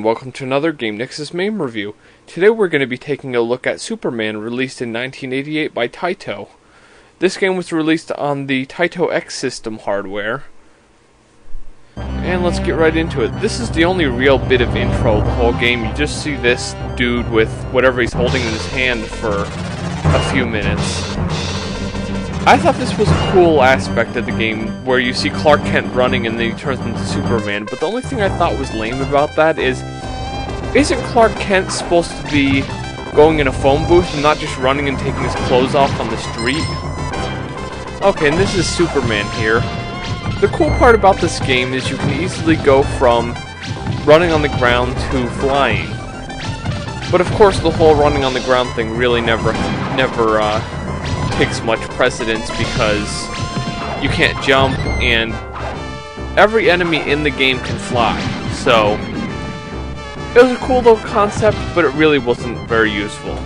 welcome to another Game Nexus Mame review. Today we're going to be taking a look at Superman, released in 1988 by Taito. This game was released on the Taito X System hardware. And let's get right into it. This is the only real bit of intro of the whole game. You just see this dude with whatever he's holding in his hand for a few minutes. I thought this was a cool aspect of the game, where you see Clark Kent running and then he turns into Superman, but the only thing I thought was lame about that is, isn't Clark Kent supposed to be going in a phone booth and not just running and taking his clothes off on the street? Okay, and this is Superman here. The cool part about this game is you can easily go from running on the ground to flying. But of course the whole running on the ground thing really never takes much precedence, because you can't jump and every enemy in the game can fly. So it was a cool little concept, but it really wasn't very useful.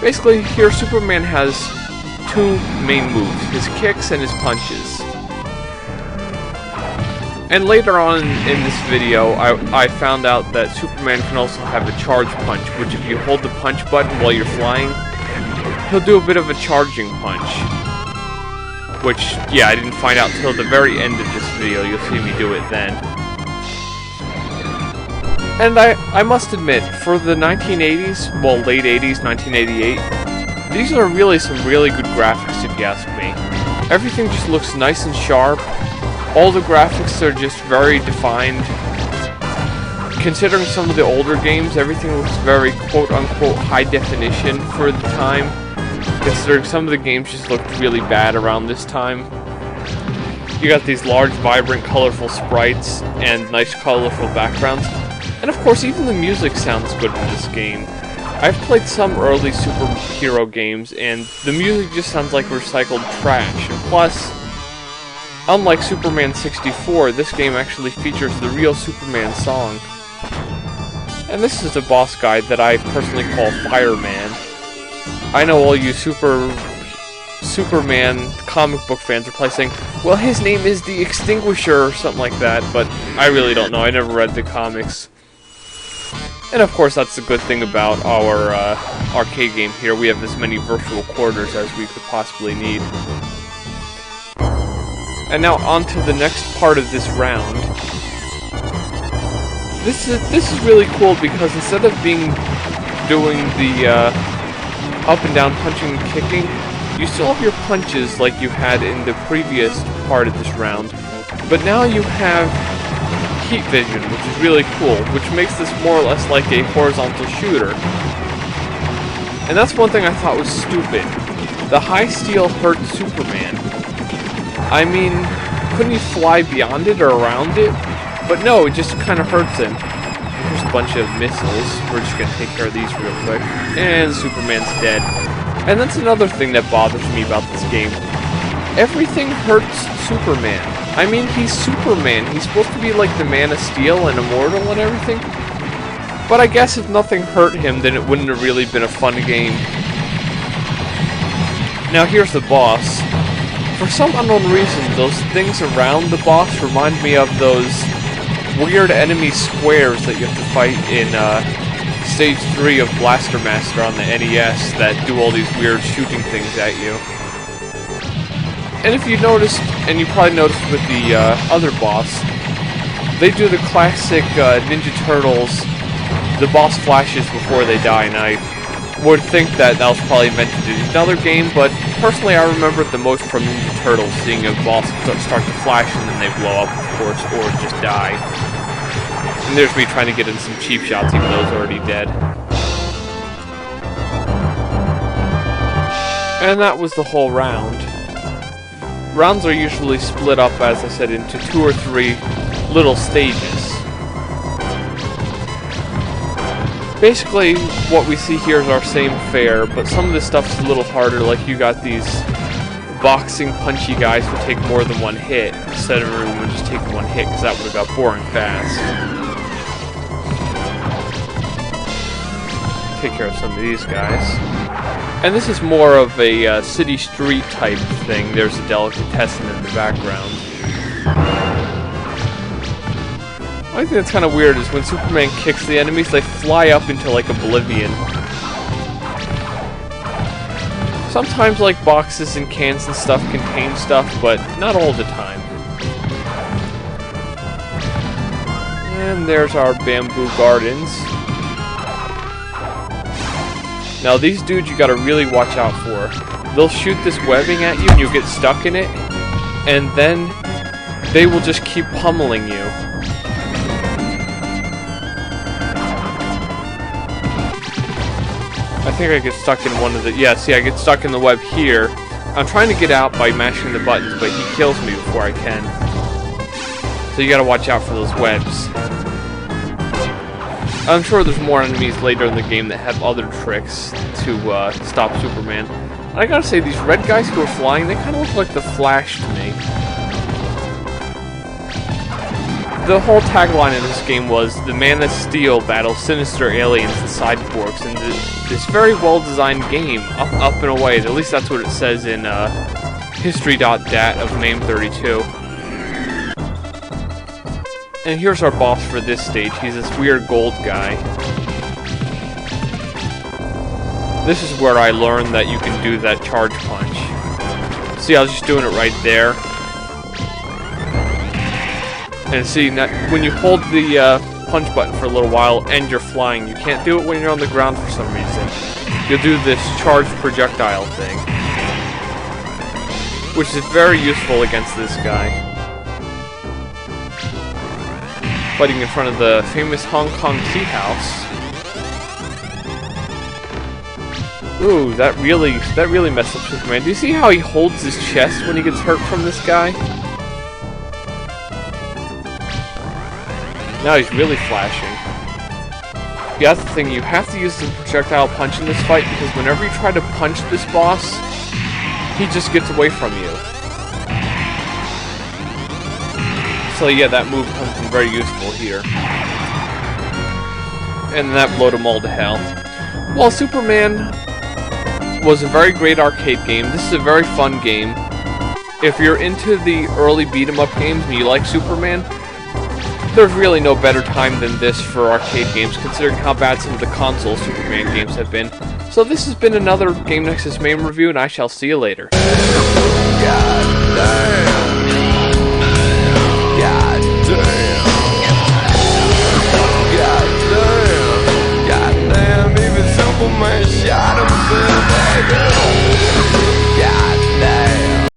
Basically here Superman has two main moves, his kicks and his punches. And later on in this video I found out that Superman can also have a charge punch, which if you hold the punch button while you're flying, he'll do a bit of a charging punch. Which, yeah, I didn't find out till the very end of this video. You'll see me do it then. And I must admit, for the 1980s, well, late 80s, 1988, these are really some really good graphics if you ask me. Everything just looks nice and sharp. All the graphics are just very defined. Considering some of the older games, everything looks very quote-unquote high definition for the time. Considering some of the games just looked really bad around this time. You got these large, vibrant, colorful sprites and nice, colorful backgrounds. And of course, even the music sounds good in this game. I've played some early superhero games, and the music just sounds like recycled trash. Plus, unlike Superman 64, this game actually features the real Superman song. And this is a boss guy that I personally call Fireman. I know all you Superman comic book fans are probably saying, well, his name is the Extinguisher or something like that, but I really don't know. I never read the comics. And of course, that's the good thing about our arcade game here. We have as many virtual quarters as we could possibly need. And now on to the next part of this round. This is really cool because instead of doing the up and down punching and kicking, you still have your punches like you had in the previous part of this round, but now you have heat vision, which is really cool, which makes this more or less like a horizontal shooter. And that's one thing I thought was stupid. The high steel hurt Superman. I mean, couldn't he fly beyond it or around it? But no, it just kind of hurts him. Here's a bunch of missiles. We're just going to take care of these real quick. And Superman's dead. And that's another thing that bothers me about this game. Everything hurts Superman. I mean, he's Superman. He's supposed to be like the Man of Steel and immortal and everything. But I guess if nothing hurt him, then it wouldn't have really been a fun game. Now here's the boss. For some unknown reason, those things around the boss remind me of those weird enemy squares that you have to fight in Stage 3 of Blaster Master on the NES that do all these weird shooting things at you. And if you noticed, and you probably noticed with the other boss, they do the classic Ninja Turtles, the boss flashes before they die, and I would think that was probably meant to do another game, but personally I remember it the most from Ninja Turtles, seeing a boss start to flash and then they blow up, of course, or just die. And there's me trying to get in some cheap shots even though it's already dead. And that was the whole round. Rounds are usually split up, as I said, into 2 or 3 little stages. Basically, what we see here is our same fare, but some of this stuff's a little harder, like you got these boxing punchy guys who take more than one hit, instead of everyone just taking one hit, because that would have got boring fast. Take care of some of these guys. And this is more of a city street type thing. There's a delicatessen in the background. I think that's kind of weird is when Superman kicks the enemies, they fly up into like oblivion. Sometimes like boxes and cans and stuff contain stuff, but not all the time. And there's our bamboo gardens. Now these dudes you gotta really watch out for. They'll shoot this webbing at you and you'll get stuck in it, and then they will just keep pummeling you. I think I get stuck in one of the... Yeah, see, I get stuck in the web here. I'm trying to get out by mashing the buttons, but he kills me before I can. So you gotta watch out for those webs. I'm sure there's more enemies later in the game that have other tricks to stop Superman. And I gotta say, these red guys who are flying, they kind of look like the Flash to me. The whole tagline in this game was, the Man of Steel battles sinister aliens and cyborgs, and this very well-designed game, up and away. At least that's what it says in history.dat of Mame 32. And here's our boss for this stage. He's this weird gold guy. This is where I learned that you can do that charge punch. See, I was just doing it right there. And see, when you hold the punch button for a little while and you're flying, you can't do it when you're on the ground for some reason. You'll do this charged projectile thing, which is very useful against this guy. Fighting in front of the famous Hong Kong Tea House. Ooh, that really messed up Superman. Do you see how he holds his chest when he gets hurt from this guy? Now he's really flashing. Yeah, that's the thing, you have to use the projectile punch in this fight, because whenever you try to punch this boss, he just gets away from you. So yeah, that move comes in very useful here. And that blowed them all to hell. Well, Superman was a very great arcade game. This is a very fun game. If you're into the early beat-em-up games and you like Superman, there's really no better time than this for arcade games, considering how bad some of the console Superman games have been. So this has been another Game Nexus Mame review, and I shall see you later. God damn.